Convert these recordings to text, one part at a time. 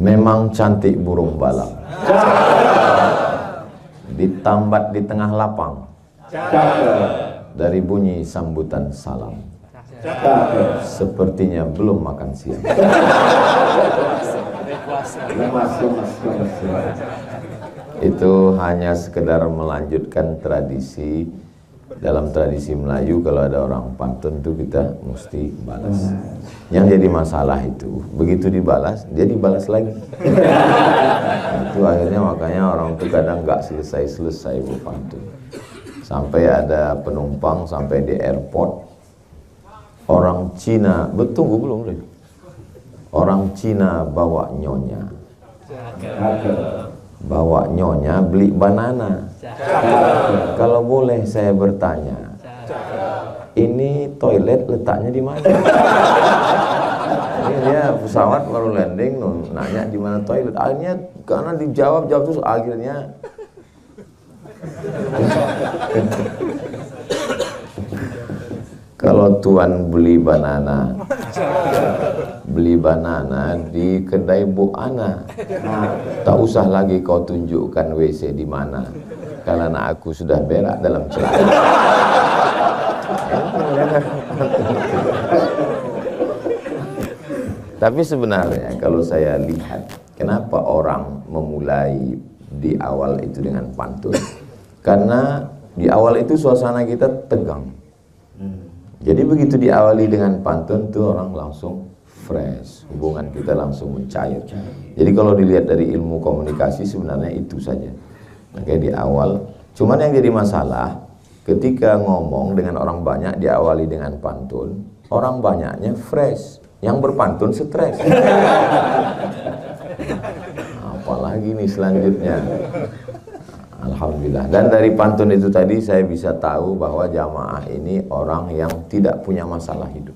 Memang cantik burung balap, ditambat di tengah lapang, dari bunyi sambutan salam, sepertinya belum makan siang. Itu hanya sekedar melanjutkan tradisi. Dalam tradisi Melayu kalau ada orang pantun itu kita mesti balas. Yang jadi masalah itu begitu dibalas, dia dibalas lagi. Itu akhirnya makanya orang itu kadang nggak selesai berpantun. Sampai ada penumpang sampai di airport, orang Cina, tunggu belum? Orang Cina bawa nyonya, beli banana. Kalau boleh saya bertanya, ini toilet letaknya di mana? Ini dia pesawat baru landing, nanya di mana toilet. Akhirnya karena dijawab terus akhirnya kalau tuan beli banana di kedai Bu Ana, tak usah lagi kau tunjukkan WC di mana, karena aku sudah berak dalam celana. Tapi sebenarnya kalau saya lihat, kenapa orang memulai di awal itu dengan pantun? Karena di awal itu suasana kita tegang. Jadi begitu diawali dengan pantun tuh orang langsung fresh, hubungan kita langsung mencair. Jadi kalau dilihat dari ilmu komunikasi sebenarnya itu saja. Kayak di awal. Cuman yang jadi masalah ketika ngomong dengan orang banyak diawali dengan pantun, orang banyaknya fresh, yang berpantun stres. Apalagi nih selanjutnya. Alhamdulillah. Dan dari pantun itu tadi saya bisa tahu bahwa jamaah ini orang yang tidak punya masalah hidup.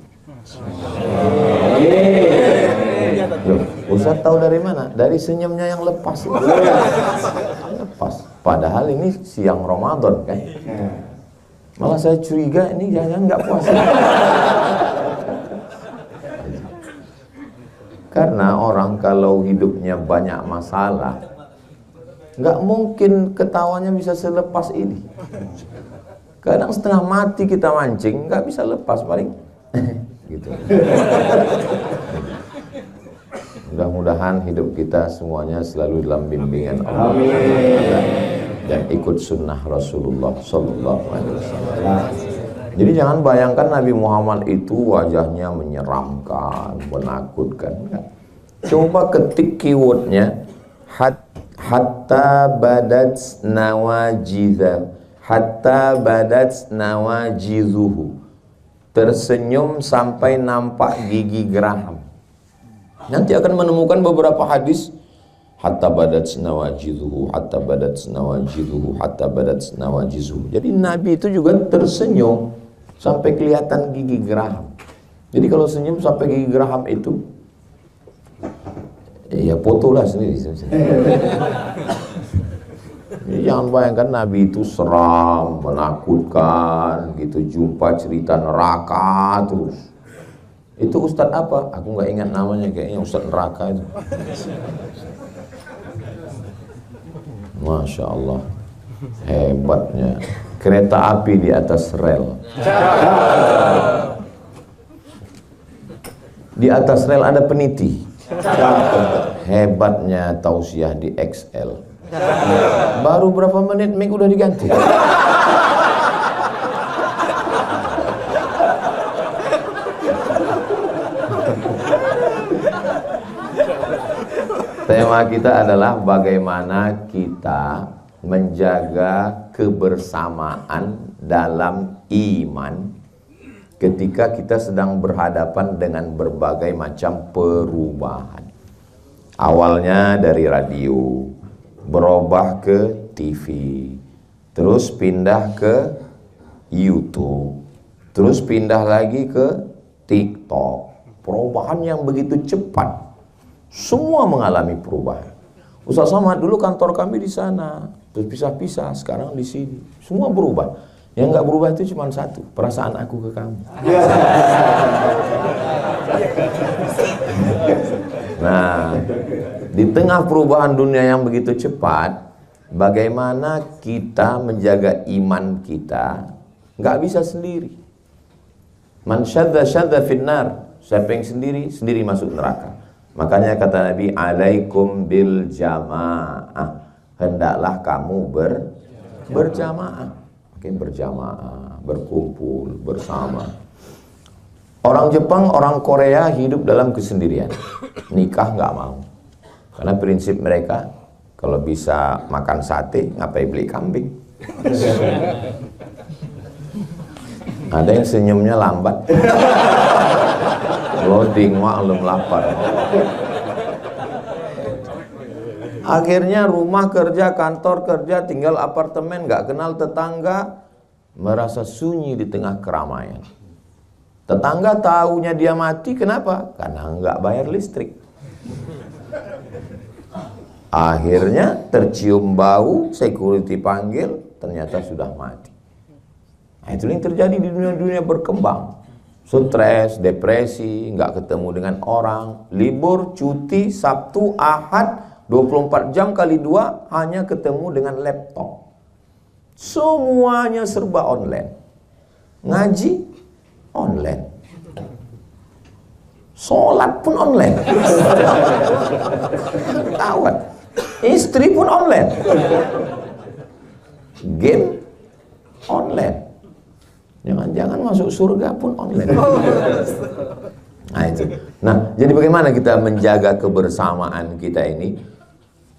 Loh, Ustaz tahu dari mana? Dari senyumnya yang lepas. Lepas. Padahal ini siang Ramadan kan. Malah saya curiga ini jangan nggak puasa. Karena orang kalau hidupnya banyak masalah, nggak mungkin ketawanya bisa selepas ini. Kadang setengah mati kita mancing, nggak bisa lepas paling gitu. Mudah-mudahan hidup kita semuanya selalu dalam bimbingan Allah dan ikut sunnah Rasulullah Sallallahu Alaihi Wasallam. Jadi jangan bayangkan Nabi Muhammad itu wajahnya menyeramkan, menakutkan. Coba ketik keywordnya hatta badat nawajizuhu, tersenyum sampai nampak gigi geraham. Nanti akan menemukan beberapa hadis hatta badat nawajizuhu. Jadi Nabi itu juga tersenyum sampai kelihatan gigi geraham. Jadi kalau senyum sampai gigi geraham itu ya fotolah sendiri. Jangan bayangkan Nabi itu seram, menakutkan gitu, jumpa cerita neraka terus. Itu Ustadz apa? Aku nggak ingat namanya, kayaknya Ustadz neraka itu. Masya Allah, hebatnya kereta api di atas rel. Di atas rel ada peniti. Hebatnya tausiah di XL. Baru berapa menit mic udah diganti. Tema kita adalah bagaimana kita menjaga kebersamaan dalam iman ketika kita sedang berhadapan dengan berbagai macam perubahan. Awalnya dari radio, berubah ke TV, terus pindah ke YouTube, terus pindah lagi ke TikTok. Perubahan yang begitu cepat. Semua mengalami perubahan. Ustaz Somad dulu kantor kami di sana, terus pisah-pisah, sekarang di sini. Semua berubah. Yang nggak berubah itu cuma satu, perasaan aku ke kamu. Nah, di tengah perubahan dunia yang begitu cepat, bagaimana kita menjaga iman kita? Nggak bisa sendiri. Man syadda syadda finnar. Siapa yang sendiri, sendiri masuk neraka. Makanya kata Nabi, alaikum bil jamaah. Hendaklah kamu berjamaah. Mungkin berjamaah, berkumpul, bersama. Orang Jepang, orang Korea hidup dalam kesendirian. Nikah nggak mau. Karena prinsip mereka, kalau bisa makan sate, ngapain beli kambing? Ada yang senyumnya lambat. Loading, maklum lapar. Akhirnya rumah kerja, kantor kerja, tinggal apartemen, nggak kenal tetangga, merasa sunyi di tengah keramaian. Tetangga taunya dia mati, kenapa? Karena nggak bayar listrik. Akhirnya tercium bau, security panggil, ternyata sudah mati. Nah, itu yang terjadi di dunia-dunia berkembang. Stres, depresi, nggak ketemu dengan orang, libur, cuti, Sabtu, Ahad, 24 jam kali 2 hanya ketemu dengan laptop. Semuanya serba online. Ngaji online. Sholat pun online. Tawat. Istri pun online. Game online. Jangan-jangan masuk surga pun online. Nah itu. Nah, jadi bagaimana kita menjaga kebersamaan kita ini?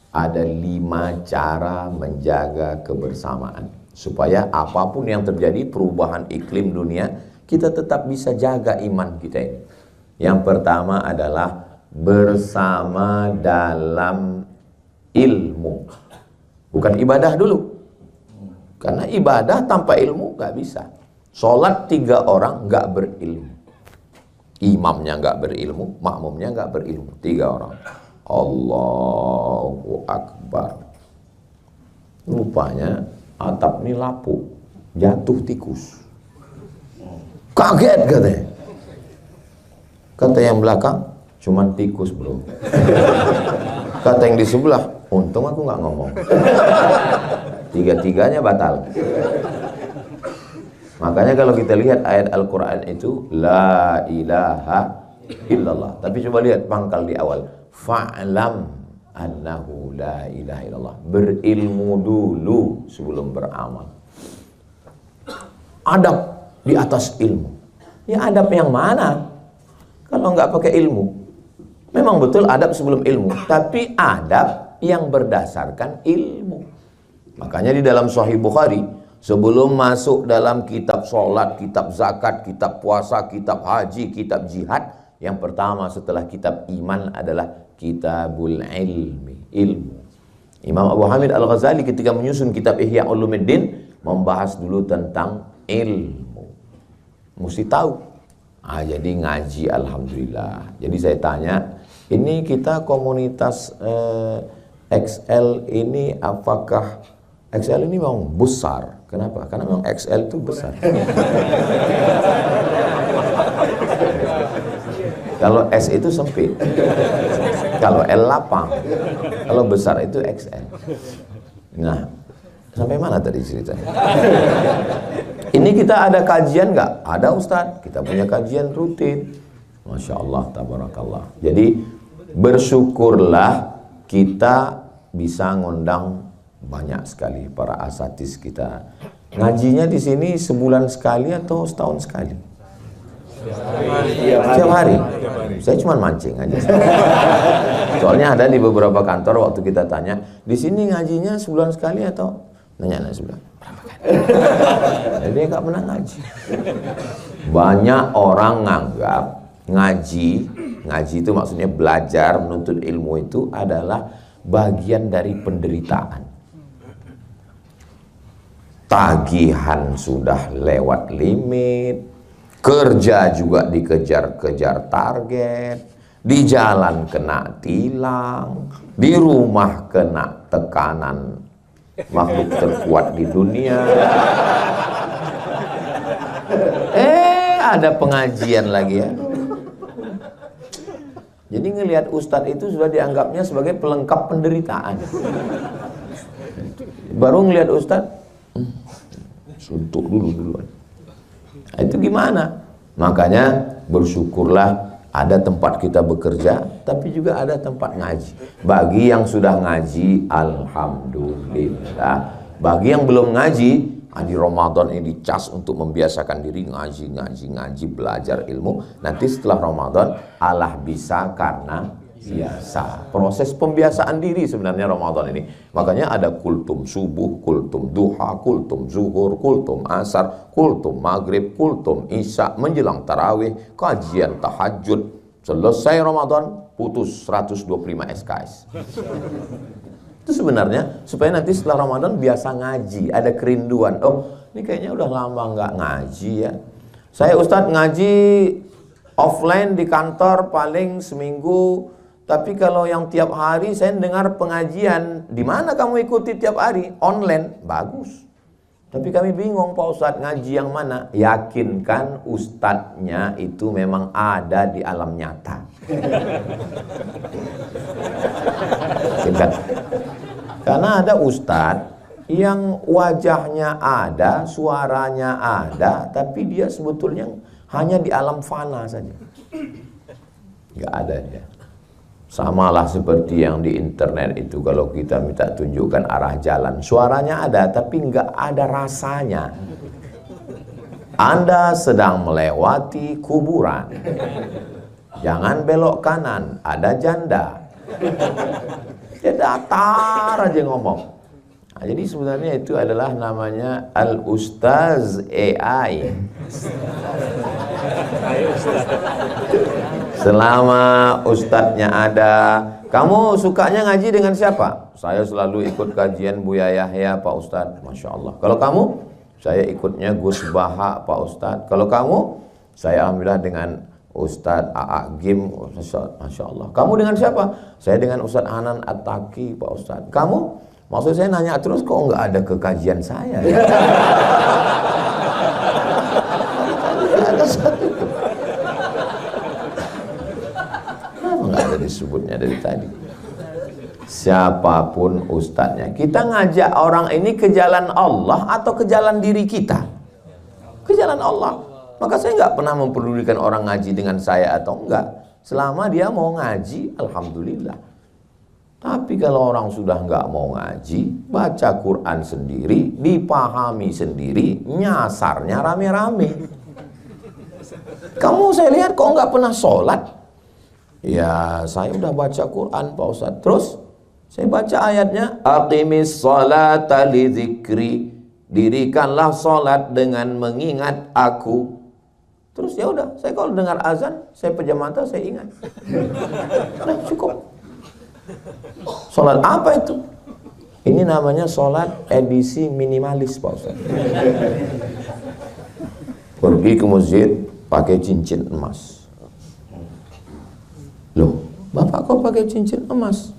Ada 5 cara menjaga kebersamaan. Supaya apapun yang terjadi, perubahan iklim dunia, kita tetap bisa jaga iman kita ini. Yang pertama adalah bersama dalam ilmu. Bukan ibadah dulu. Karena ibadah tanpa ilmu gak bisa. Sholat 3 orang gak berilmu. Imamnya gak berilmu, makmumnya gak berilmu. 3 orang. Allahu Akbar. Rupanya atap ini lapuk, jatuh tikus. Kaget katanya. Kata yang belakang, cuman tikus bro. Kata yang di sebelah, untung aku nggak ngomong. Tiga-tiganya batal. Makanya kalau kita lihat ayat Al-Quran itu, La ilaha illallah. Tapi coba lihat pangkal di awal. Fa'lam annahu la ilaha illallah. Berilmu dulu sebelum beramal. Adab di atas ilmu. Ya adab yang mana? Kalau nggak pakai ilmu. Memang betul adab sebelum ilmu. Tapi adab yang berdasarkan ilmu. Makanya di dalam Sahih Bukhari, sebelum masuk dalam kitab sholat, kitab zakat, kitab puasa, kitab haji, kitab jihad, yang pertama setelah kitab iman adalah kitabul ilmi, ilmu. Imam Abu Hamid Al-Ghazali ketika menyusun kitab Ihya Ulumuddin membahas dulu tentang ilmu. Mesti tahu. Jadi ngaji alhamdulillah. Jadi saya tanya, ini kita komunitas XL ini apakah XL ini memang besar? Kenapa? Karena memang XL itu besar. Kalau S itu sempit, kalau L lapang, kalau besar itu XL. Nah, sampai mana tadi ceritanya? Ini kita ada kajian nggak? Ada Ustadz, kita punya kajian rutin. Masya Allah, tabarakallah. Jadi bersyukurlah kita bisa ngundang banyak sekali para asatidz kita. Ngajinya di sini sebulan sekali atau setahun sekali? Setiap hari. Saya cuma mancing aja. Soalnya ada di beberapa kantor waktu kita tanya, di sini ngajinya sebulan sekali atau nanya sebulan. Berapa kali? Jadi dia nggak pernah ngaji. Banyak orang nganggap ngaji itu maksudnya belajar menuntut ilmu itu adalah bagian dari penderitaan. Tagihan sudah lewat limit. Kerja juga dikejar-kejar target, di jalan kena tilang, di rumah kena tekanan makhluk terkuat di dunia. Ada pengajian lagi ya. Jadi ngelihat ustadz itu sudah dianggapnya sebagai pelengkap penderitaan. Baru ngelihat ustadz, suntuk dulu. Nah, itu gimana? Makanya bersyukurlah ada tempat kita bekerja, tapi juga ada tempat ngaji. Bagi yang sudah ngaji, alhamdulillah. Bagi yang belum ngaji, di Ramadan ini dicas untuk membiasakan diri ngaji, belajar ilmu. Nanti setelah Ramadan, Allah bisa karena biasa. Proses pembiasaan diri sebenarnya Ramadan ini. Makanya ada kultum subuh, kultum duha, kultum zuhur, kultum asar, kultum maghrib, kultum isya, menjelang tarawih, kajian tahajud. Selesai Ramadan, putus 125 SKS. Itu sebenarnya supaya nanti setelah Ramadan biasa ngaji, ada kerinduan. Oh, ini kayaknya udah lama nggak ngaji ya. Saya Ustadz ngaji offline di kantor paling seminggu, tapi kalau yang tiap hari saya dengar pengajian. Di mana kamu ikuti tiap hari? Online, bagus. Tapi kami bingung Pak Ustadz, ngaji yang mana? Yakinkan ustadznya itu memang ada di alam nyata. Yakinkan. Karena ada ustadz yang wajahnya ada, suaranya ada, tapi dia sebetulnya hanya di alam fana saja. Nggak ada dia. Samalah seperti yang di internet itu, kalau kita minta tunjukkan arah jalan, suaranya ada tapi nggak ada rasanya. Anda sedang melewati kuburan, jangan belok kanan, ada janda. Dia datar aja ngomong. Nah, jadi sebenarnya itu adalah namanya Al-Ustaz AI. Selama ustadznya ada. Kamu sukanya ngaji dengan siapa? Saya selalu ikut kajian Buya Yahya Pak Ustadz. Masya Allah. Kalau kamu? Saya ikutnya Gus Baha Pak Ustadz. Kalau kamu? Saya alhamdulillah dengan Ustadz A.A. Gim. Masya Allah. Kamu dengan siapa? Saya dengan Ustadz Hanan At-Taki Pak Ustadz. Kamu? Maksud saya nanya terus, kok nggak ada ke kajian saya ya? Ada satu. Nggak ada disebutnya dari tadi. Siapapun ustadznya, kita ngajak orang ini ke jalan Allah atau ke jalan diri kita? Ke jalan Allah. Maka saya nggak pernah mempedulikan orang ngaji dengan saya atau enggak. Selama dia mau ngaji, alhamdulillah. Tapi kalau orang sudah nggak mau ngaji, baca Quran sendiri, dipahami sendiri, nyasarnya rame-rame. Kamu saya lihat kok nggak pernah sholat? Ya, saya udah baca Quran Pak Ustadz. Terus saya baca ayatnya, aqimis sholata li dzikri, dirikanlah sholat dengan mengingat aku. Terus ya udah, saya kalau dengar azan, saya pejam mata, saya ingat. Nah, cukup. Sholat apa itu? Ini namanya sholat edisi minimalis Pak Ustadz. Pergi ke masjid pakai cincin emas. Loh, Bapak kok pakai cincin emas?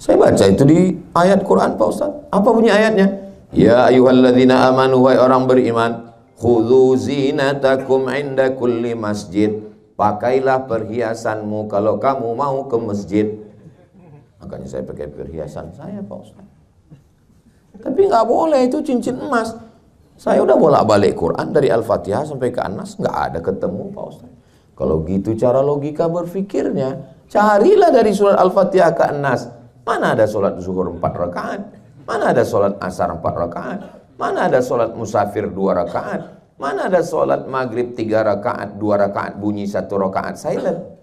Saya baca itu di ayat Quran Pak Ustadz. Apa bunyi ayatnya? Ya ayyuhalladzina amanu, wahai orang beriman, khudzu zinatakum inda kulli masjid. Pakailah perhiasanmu kalau kamu mau ke masjid. Makanya saya pakai perhiasan saya Pak Ustadz. Tapi nggak boleh itu cincin emas. Saya udah bolak-balik Quran dari Al-Fatihah sampai ke An-Nas, nggak ada ketemu Pak Ustadz. Kalau gitu cara logika berfikirnya, carilah dari surat Al-Fatihah ke An-Nas. Mana ada sholat zuhur 4 rakaat? Mana ada sholat asar 4 rakaat? Mana ada sholat musafir 2 rakaat? Mana ada sholat maghrib 3 rakaat, 2 rakaat bunyi, 1 rakaat silent?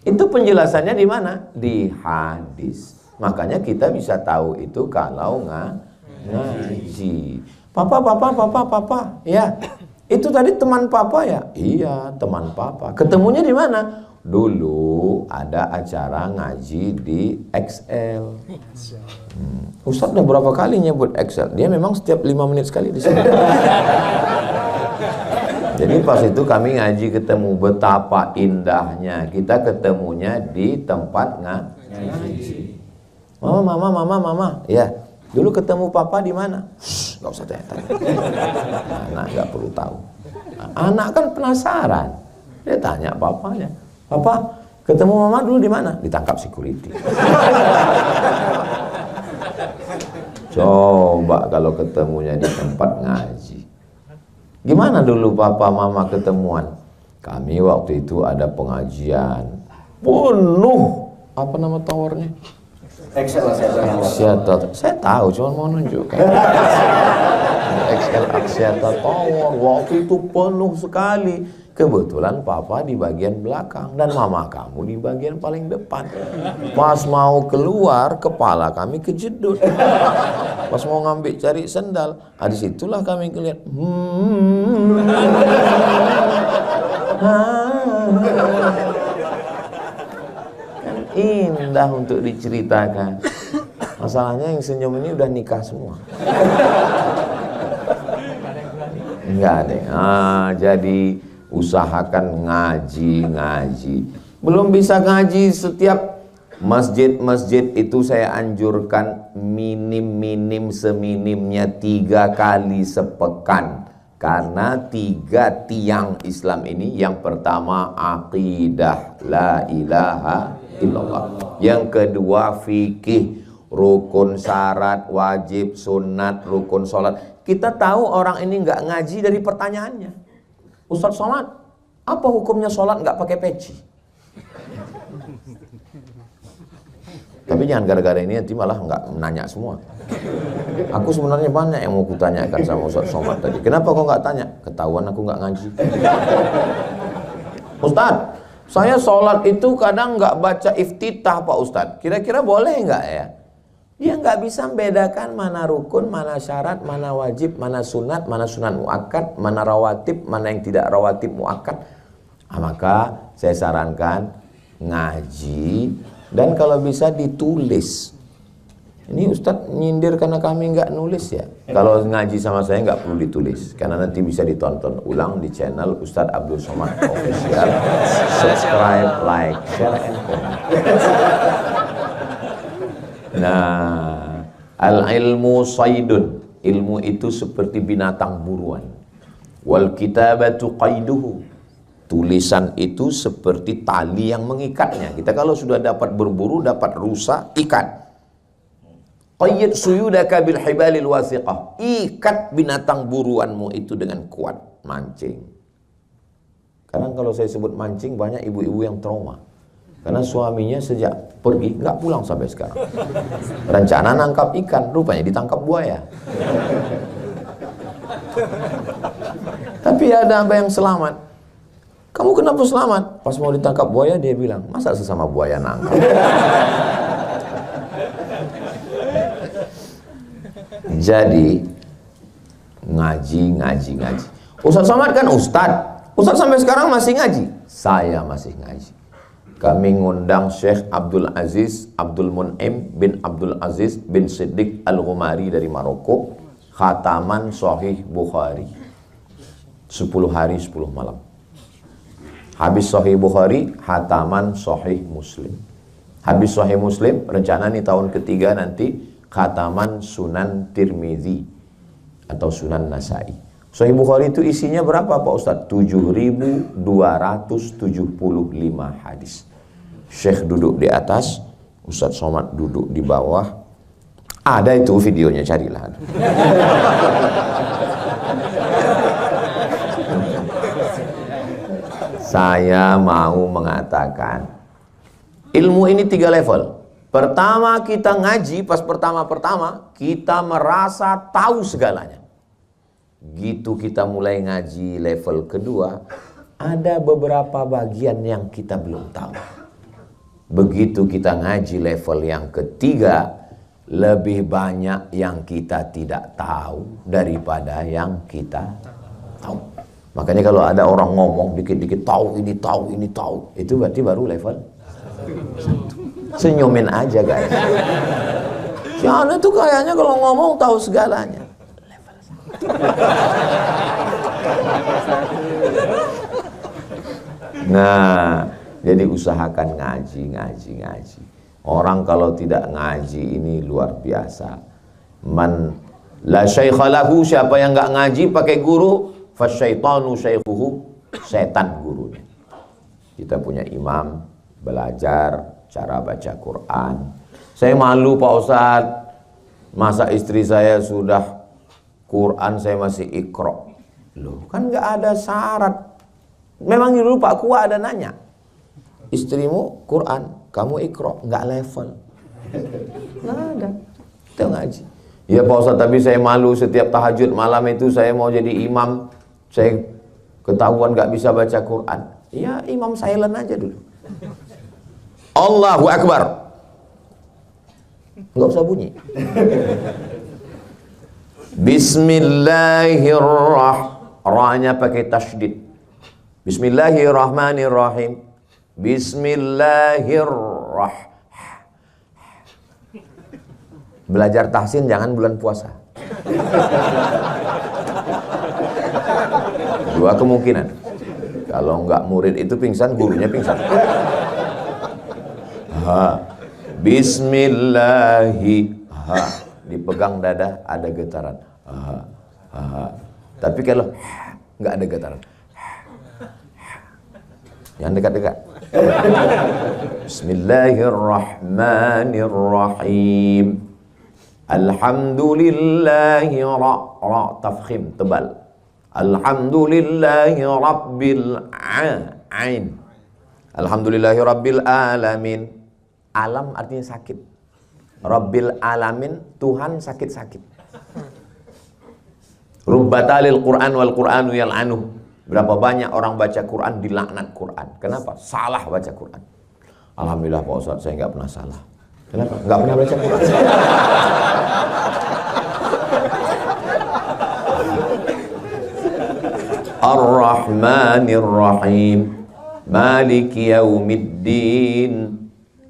Itu penjelasannya di mana? Di hadis. Makanya kita bisa tahu itu kalau ngaji. Papa, ya. Itu tadi teman papa ya? Iya, teman papa. Ketemunya di mana? Dulu ada acara ngaji di XL. Ustadz udah berapa kali nyebut XL? Dia memang setiap 5 menit sekali di sana. Jadi pas itu kami ngaji ketemu, betapa indahnya kita ketemunya di tempat ngaji. Mama, ya. Dulu ketemu papa di mana? Nggak usah tanya. Anak nggak perlu tahu. Anak kan penasaran. Dia tanya papanya, papa ketemu mama dulu di mana? Ditangkap security. Coba kalau ketemunya di tempat ngaji. Gimana dulu papa mama ketemuan? Kami waktu itu ada pengajian penuh. Apa nama towernya? Axiata. Saya tahu, cuma mau nunjukkan. XL Axiata Tower. Waktu itu penuh sekali. Kebetulan papa di bagian belakang dan mama kamu di bagian paling depan. Pas mau keluar, kepala kami kejedut. Pas mau ngambil cari sendal, disitulah kami kelihatan. Indah untuk diceritakan. Masalahnya yang senyum ini udah nikah semua. Enggak ada. Jadi usahakan ngaji. Belum bisa ngaji setiap masjid itu saya anjurkan minim seminimnya 3 kali sepekan. Karena 3 tiang Islam ini, yang pertama aqidah la ilaha illallah, yang kedua fikih, rukun syarat wajib sunat rukun sholat. Kita tahu orang ini nggak ngaji dari pertanyaannya. Ustadz Somad, apa hukumnya sholat nggak pakai peci? Tapi jangan gara-gara ini nanti malah nggak menanya semua. Aku sebenarnya banyak yang mau kutanyakan sama Ustadz Somad tadi. Kenapa kok nggak tanya? Ketahuan aku nggak ngaji. Ustadz, saya sholat itu kadang nggak baca iftitah Pak Ustadz. Kira-kira boleh nggak ya? Dia nggak bisa membedakan mana rukun, mana syarat, mana wajib, mana sunat muakkad, mana rawatib, mana yang tidak rawatib muakkad. Maka saya sarankan ngaji, dan kalau bisa ditulis. Ini Ustadz nyindir karena kami nggak nulis ya. Kalau ngaji sama saya nggak perlu ditulis, karena nanti bisa ditonton ulang di channel Ustadz Abdul Somad Official. Subscribe, like, share, and comment. Nah, al-ilmu saydun, ilmu itu seperti binatang buruan. Wal kitabatu qaiduhu, tulisan itu seperti tali yang mengikatnya. Kita kalau sudah dapat berburu, dapat rusa, ikat. Qayyid suyudaka bil hibalil wasiqah, ikat binatang buruanmu itu dengan kuat, mancing. Kadang kalau saya sebut mancing, banyak ibu-ibu yang trauma. Karena suaminya sejak pergi nggak pulang sampai sekarang. Rencana nangkap ikan, rupanya ditangkap buaya. Tapi ada yang selamat. Kamu kenapa selamat? Pas mau ditangkap buaya dia bilang, masa sesama buaya nangkap? Jadi ngaji. Ustadz Somad kan Ustadz sampai sekarang masih ngaji. Saya masih ngaji. Kami ngundang Syekh Abdul Aziz Abdul Mun'im bin Abdul Aziz bin Siddiq Al-Ghumari dari Maroko, khataman Sahih Bukhari 10 hari 10 malam. Habis Sahih Bukhari, khataman Sahih Muslim. Habis Sahih Muslim, rencana nih tahun ketiga nanti khataman Sunan Tirmizi atau Sunan Nasai. Sahih Bukhari itu isinya berapa Pak Ustadz? 7.275 hadis. Syekh duduk di atas, Ustadz Somad duduk di bawah. Ada itu videonya, carilah. Saya mau mengatakan, ilmu ini 3 level. Pertama kita ngaji, pas pertama-pertama kita merasa tahu segalanya. Gitu kita mulai ngaji level kedua, ada beberapa bagian yang kita belum tahu. Begitu kita ngaji level yang ketiga, lebih banyak yang kita tidak tahu daripada yang kita tahu. Makanya kalau ada orang ngomong dikit-dikit tahu ini, itu berarti baru level 1. Senyumin aja guys. Si Ana tuh kayaknya kalau ngomong tahu segalanya. Level 1. Nah, jadi usahakan ngaji. Orang kalau tidak ngaji ini luar biasa. Man la syaikha lahu, siapa yang nggak ngaji pakai guru, fasyaitanu syaikhuhu, setan gurunya. Kita punya imam, belajar cara baca Quran. Saya malu Pak Ustadz, masa istri saya sudah Quran saya masih Iqra. Loh, kan nggak ada syarat. Memang dulu Pak Kua ada nanya, istrimu Quran, kamu Iqra, nggak level. Nggak ada, kita ngaji. Ya Pak Ustadz, tapi saya malu setiap tahajud malam itu saya mau jadi imam, saya ketahuan nggak bisa baca Quran. Ya imam silent aja dulu. Allahu Akbar, nggak usah bunyi. Bismillahirrahmanirrahim, ra-nya pakai tasydid. Bismillahirrahmanirrahim. Bismillahirrahmanirrahim. Belajar tahsin jangan bulan puasa. Dua kemungkinan. Kalau enggak murid itu pingsan, gurunya pingsan. Bismillahi, dipegang dada ada getaran. Tapi kalau enggak ada getaran, jangan dekat-dekat. Bismillahirrahmanirrahim. Alhamdulillahi ra tafkhim tebal. Alhamdulillahi rabbil ain. Alhamdulillahi rabbil alamin. Alam artinya sakit. Rabbil alamin, Tuhan sakit-sakit. Rubbatalil Quran wal Quranu yal'anuh. Berapa banyak orang baca Quran dilaknat Quran. Kenapa? Salah baca Quran. Alhamdulillah Pak Ustadz, saya nggak pernah salah. Kenapa? Nggak pernah baca Quran. Ar-Rahmanir-Rahim, Maliki Yaumiddin,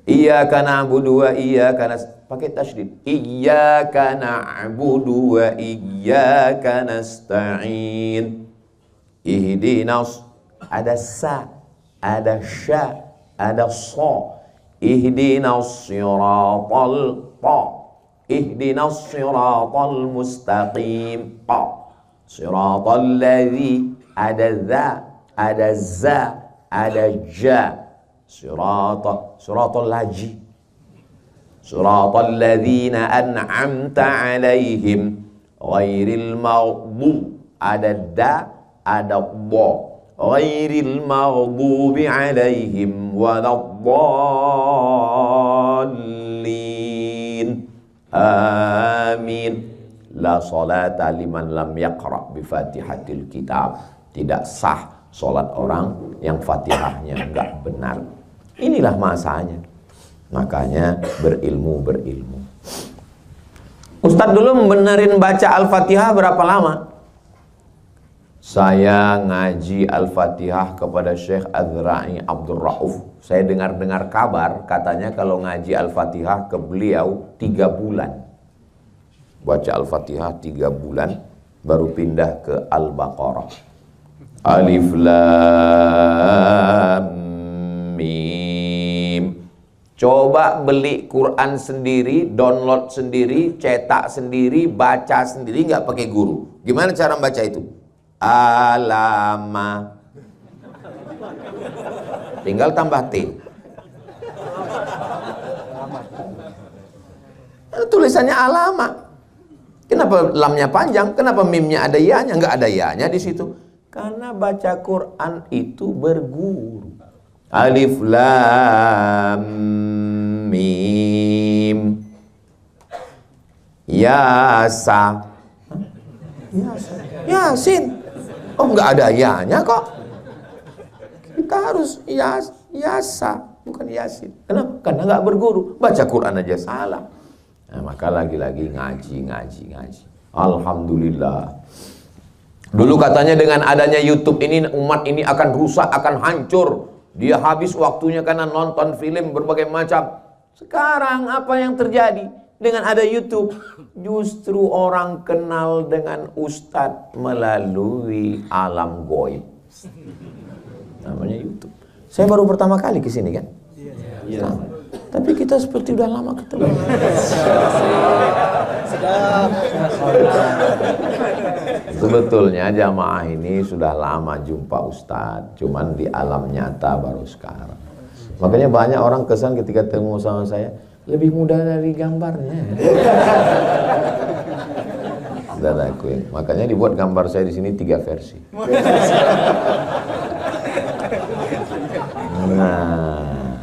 Iyyaka na'budu wa iyyaka pakai tasydid. Iyyaka na'budu wa iyyaka nasta'in. Ihdinas, ada sa, ada sya, ada sa. Ihdinas siratal ta. Ihdinas siratal mustaqim ta. Siratal ladzi, ada za, ada za, ada ja. Siratal laji. Siratal ladzina an'amta alaihim ghairil maghdub, ada da, ada dha. Ghairil maghdubi alaihim waladdallin. Amin. La salata liman lam yaqra bi Fatihatil Kitab. Tidak sah salat orang yang Fatihahnya enggak benar. Inilah masanya. Makanya berilmu. Ustadz dulu membenerin baca Al-Fatihah berapa lama? Saya ngaji Al-Fatihah kepada Syekh Azra'i Abdul Rauf. Saya dengar-dengar kabar katanya kalau ngaji Al-Fatihah ke beliau 3 bulan. Baca Al-Fatihah 3 bulan baru pindah ke Al-Baqarah. Alif Lam Mim. Coba beli Quran sendiri, download sendiri, cetak sendiri, baca sendiri, nggak pakai guru. Gimana cara baca itu? Alama. Tinggal tambah T. Tulisannya alama. Kenapa lamnya panjang? Kenapa mimnya ada ya-nya? Nggak ada ya-nya di situ. Karena baca Quran itu berguru. Alif Lam Mim. Yasa. Yasin. Oh, nggak ada ya-nya kok. Kita harus yasa, bukan yasin. Kenapa? Karena nggak berguru. Baca Quran aja salah. Nah, maka lagi-lagi ngaji. Alhamdulillah. Dulu katanya dengan adanya YouTube ini umat ini akan rusak, akan hancur. Dia habis waktunya karena nonton film berbagai macam. Sekarang apa yang terjadi? Dengan ada YouTube, justru orang kenal dengan Ustadz melalui alam goib. Namanya YouTube. Saya baru pertama kali ke sini kan? Iya. Tapi kita seperti udah lama ketemu. Sebetulnya jamaah ini sudah lama jumpa Ustadz, cuman di alam nyata baru sekarang. Makanya banyak orang kesan ketika ketemu sama saya, lebih muda dari gambarnya. Sudah lakuin. Makanya dibuat gambar saya di sini 3 versi. Nah,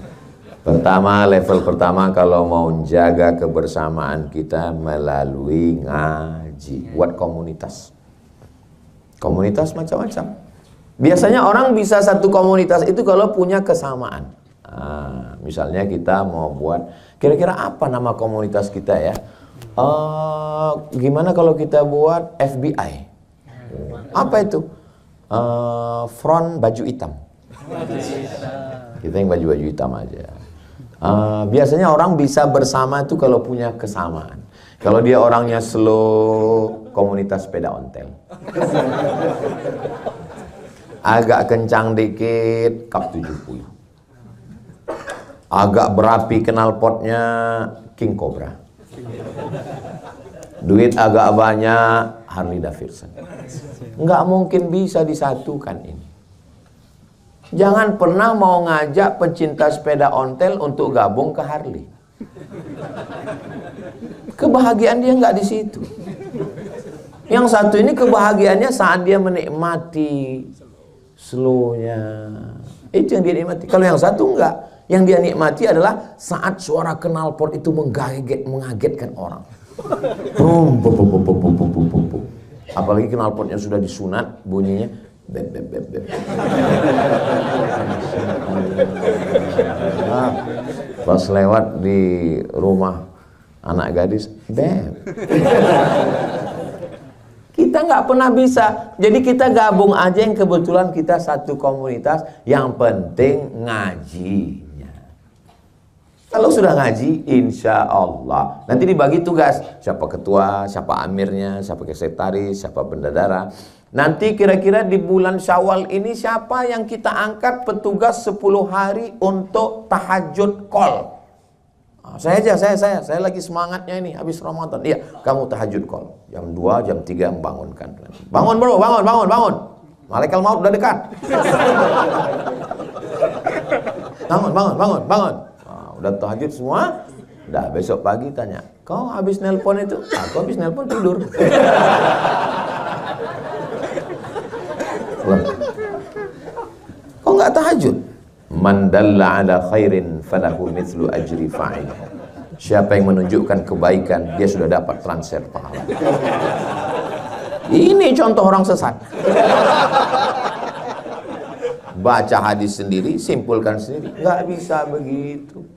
pertama, level pertama kalau mau jaga kebersamaan kita melalui ngaji, buat komunitas. Komunitas macam-macam. Biasanya orang bisa satu komunitas itu kalau punya kesamaan. Misalnya kita mau buat, kira-kira apa nama komunitas kita ya? Gimana kalau kita buat FBI? Apa itu? Front baju hitam. Kita yang baju-baju hitam aja. Biasanya orang bisa bersama itu kalau punya kesamaan. Kalau dia orangnya slow, komunitas sepeda ontel. Agak kencang dikit, kap 70. Agak berapi knalpotnya, King Cobra. Duit agak banyak, Harley Davidson. Nggak mungkin bisa disatukan ini. Jangan pernah mau ngajak pecinta sepeda ontel untuk gabung ke Harley. Kebahagiaan dia nggak di situ. Yang satu ini kebahagiaannya saat dia menikmati slownya. Itu yang dia nikmati. Kalau yang satu enggak. Yang dia nikmati adalah saat suara knalpot itu mengagetkan orang. Apalagi knalpotnya sudah disunat, bunyinya beb beb beb beb. Pas lewat di rumah anak gadis, beb. Kita nggak pernah bisa. Jadi kita gabung aja yang kebetulan kita satu komunitas. Yang penting ngaji. Kalau sudah ngaji, insya Allah nanti dibagi tugas. Siapa ketua, siapa amirnya, siapa sekretaris, siapa bendahara. Nanti kira-kira di bulan Syawal ini siapa yang kita angkat petugas 10 hari untuk tahajud call. Saya lagi semangatnya ini habis Ramadan. Iya, kamu tahajud call. Jam 2, jam 3 membangunkan. Bangun bro, bangun. Malaikat maut udah dekat. Bangun. Udah tahajud semua. Udah besok pagi tanya, kau habis nelpon itu? Aku habis nelpon tidur. Kau nggak tahajud? Man dalla ala khairin falahu mithlu ajri fa'il. Siapa yang menunjukkan kebaikan, dia sudah dapat transfer pahala. Ini contoh orang sesat. Baca hadis sendiri, simpulkan sendiri. Nggak bisa begitu.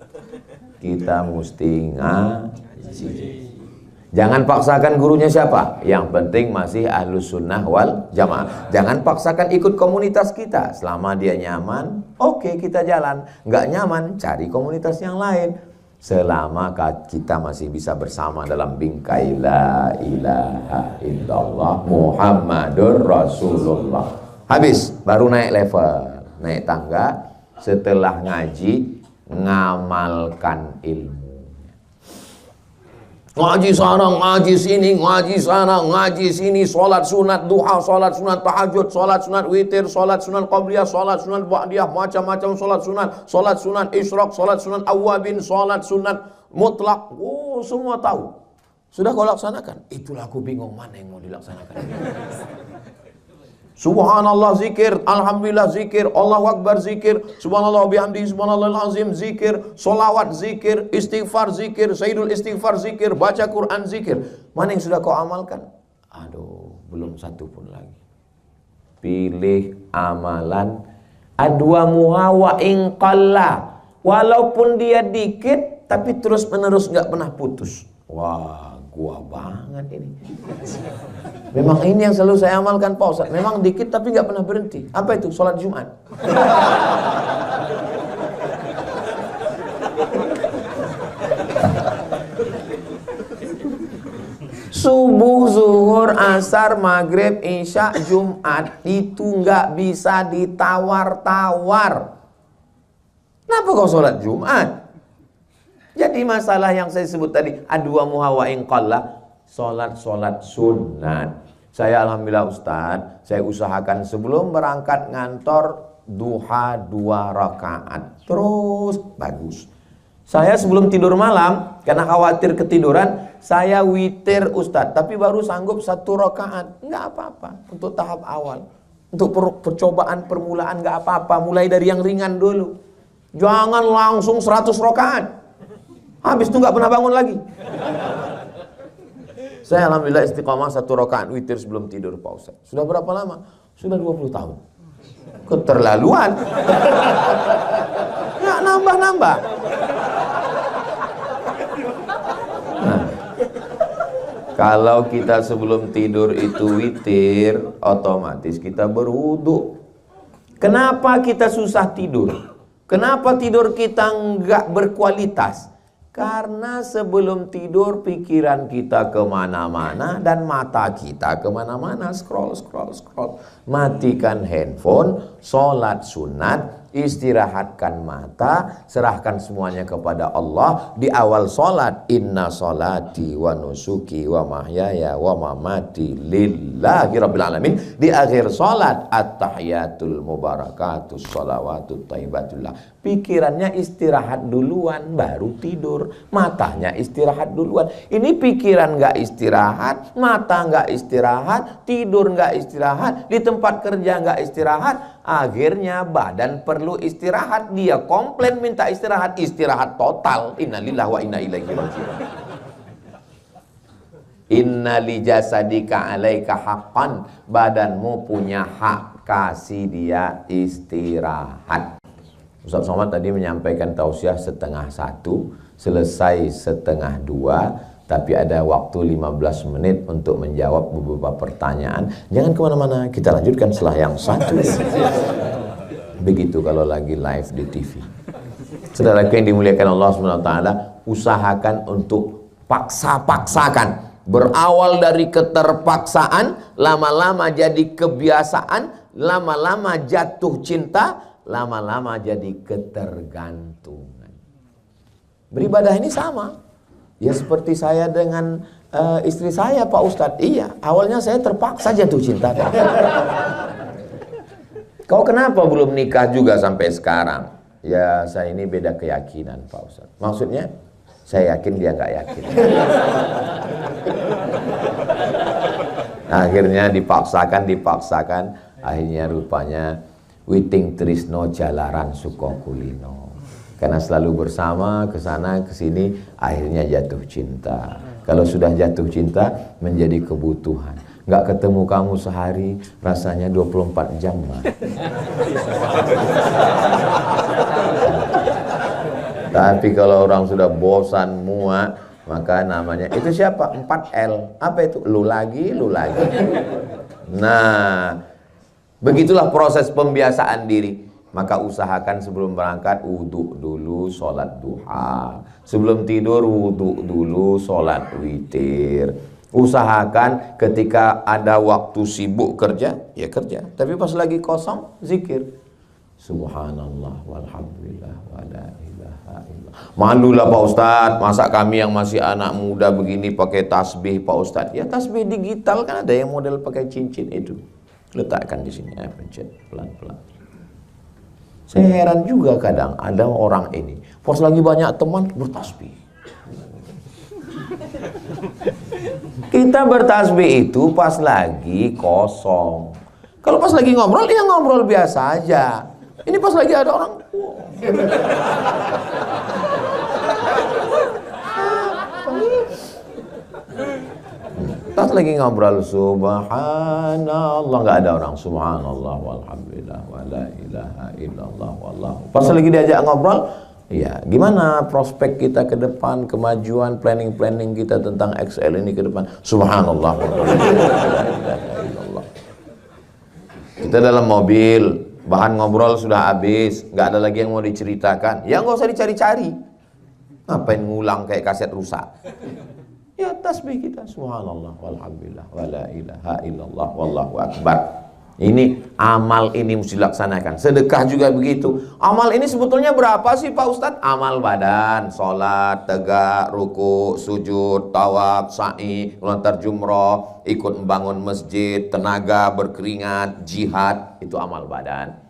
Kita mesti ngaji. Jangan paksakan gurunya siapa. Yang penting masih ahlus sunnah wal jamaah. Jangan paksakan ikut komunitas kita. Selama dia nyaman, oke, kita jalan. Nggak nyaman, cari komunitas yang lain. Selama kita masih bisa bersama dalam bingkai la ilaha illallah Muhammadur Rasulullah. Habis, baru naik level, naik tangga. Setelah ngaji, ngamalkan ilmu. Ngaji sana, ngaji sini, ngaji sana, ngaji sini, sholat sunat duha, sholat sunat tahajud, sholat sunat witir, sholat sunat qabliyah, sholat sunat ba'diyah, macam-macam sholat sunat isyraq, sholat sunat awabin, sholat sunat mutlak. Oh, semua tahu. Sudah kau laksanakan? Itulah aku bingung mana yang mau dilaksanakan. Subhanallah zikir, alhamdulillah zikir, Allahu akbar zikir, subhanallah bihamdihi subhanallahil azim zikir, solawat zikir, istighfar zikir, sayyidul istighfar zikir, baca Quran zikir. Mana yang sudah kau amalkan? Aduh, belum satu pun lagi. Pilih amalan adwamuha wa in qalla. Walaupun dia dikit tapi terus menerus nggak pernah putus. Wah, gua banget ini. Memang ini yang selalu saya amalkan Pak Ustaz. Memang dikit tapi nggak pernah berhenti. Apa itu? Sholat Jumat. Subuh, zuhur, asar, maghrib, isya, Jumat. Itu nggak bisa ditawar-tawar. Kenapa kau sholat Jumat? Jadi masalah yang saya sebut tadi, adwa muhawain qalla, solat sunat. Saya alhamdulillah Ustadz, saya usahakan sebelum berangkat ngantor duha 2 rakaat. Terus bagus. Saya sebelum tidur malam, karena khawatir ketiduran, saya witir Ustadz, tapi baru sanggup 1 rakaat. Enggak apa-apa, untuk tahap awal. Untuk percobaan permulaan enggak apa-apa, mulai dari yang ringan dulu. Jangan langsung 100 rakaat. Habis itu enggak pernah bangun lagi. Saya alhamdulillah istiqamah 1 rakaat witir sebelum tidur Pak Ustadz. Sudah berapa lama? Sudah 20 tahun. Keterlaluan. Ya nambah-nambah. Nah, kalau kita sebelum tidur itu witir, otomatis kita berwudu. Kenapa kita susah tidur? Kenapa tidur kita enggak berkualitas? Karena sebelum tidur pikiran kita kemana-mana dan mata kita kemana-mana, scroll. Matikan handphone, sholat sunat, istirahatkan mata, serahkan semuanya kepada Allah. Di awal sholat, inna sholati wa nusuki wa mahyaya wa mamati lillahi rabbil alamin. Di akhir sholat, at-tahiyatul mubarakatus sholawatut thayyibatullah. Pikirannya istirahat duluan, baru tidur. Matanya istirahat duluan. Ini pikiran nggak istirahat, mata nggak istirahat, tidur nggak istirahat, di tempat kerja nggak istirahat. Akhirnya badan perlu istirahat, dia komplain minta istirahat, istirahat total. Innalillahi wa inna ilaihi raji'un. Inna li jasadika alaika haqqan, badanmu punya hak, kasih dia istirahat. Ustaz Somad tadi menyampaikan tausiah 12:30, selesai 12:30, tapi ada waktu 15 menit untuk menjawab beberapa pertanyaan. Jangan kemana-mana, kita lanjutkan setelah yang satu. Begitu kalau lagi live di TV. Saudara yang dimuliakan Allah SWT, usahakan untuk paksakan. Berawal dari keterpaksaan, lama-lama jadi kebiasaan, lama-lama jatuh cinta, lama-lama jadi ketergantungan. Beribadah ini sama. Ya seperti saya dengan istri saya Pak Ustadz. Iya, awalnya saya terpaksa jatuh cinta. Kau kenapa belum nikah juga sampai sekarang? Ya saya ini beda keyakinan Pak Ustadz. Maksudnya saya yakin dia nggak yakin. Akhirnya dipaksakan. Akhirnya rupanya witing trisno jalaran sukokulino. Karena selalu bersama, kesana kesini, akhirnya jatuh cinta. Kalau sudah jatuh cinta, menjadi kebutuhan. Nggak ketemu kamu sehari, rasanya 24 jam. Tapi kalau orang sudah bosan, muak, maka namanya, itu siapa? 4L. Apa itu? Lu lagi. Nah, begitulah proses pembiasaan diri. Maka usahakan sebelum berangkat wudhu dulu, sholat duha. Sebelum tidur wudhu dulu, sholat witir. Usahakan ketika ada waktu sibuk kerja, ya kerja. Tapi pas lagi kosong, zikir. Subhanallah walhamdulillah wala ilaha illallah. Malulah Pak Ustadz, masa kami yang masih anak muda begini pakai tasbih Pak Ustadz. Ya tasbih digital kan ada yang model pakai cincin itu. Letakkan di sini, pencet pelan-pelan. Saya heran juga kadang ada orang ini, pas lagi banyak teman bertasbih. Kita bertasbih itu pas lagi kosong. Kalau pas lagi ngobrol, ya ngobrol biasa aja. Ini pas lagi ada orang. Pas lagi ngobrol subhanallah, nggak ada orang subhanallah walhamdulillah wala ilaha illallah wallahu. Pas lagi diajak ngobrol, ya gimana prospek kita ke depan, kemajuan, planning kita tentang XL ini ke depan. Subhanallah walhamdulillah wala ilaha illallah. Kita dalam mobil, bahan ngobrol sudah habis, nggak ada lagi yang mau diceritakan. Ya nggak usah dicari-cari. Ngapain ngulang kayak kaset rusak? Ya tasbih kita subhanallah walhamdulillah wala ilaha illallah wallahu akbar. Ini amal ini mesti dilaksanakan. Sedekah juga begitu. Amal ini sebetulnya berapa sih Pak Ustadz? Amal badan, sholat, tegak, ruku, sujud, tawaf, sa'i, melontar jumroh, ikut membangun masjid, tenaga, berkeringat, jihad. Itu amal badan.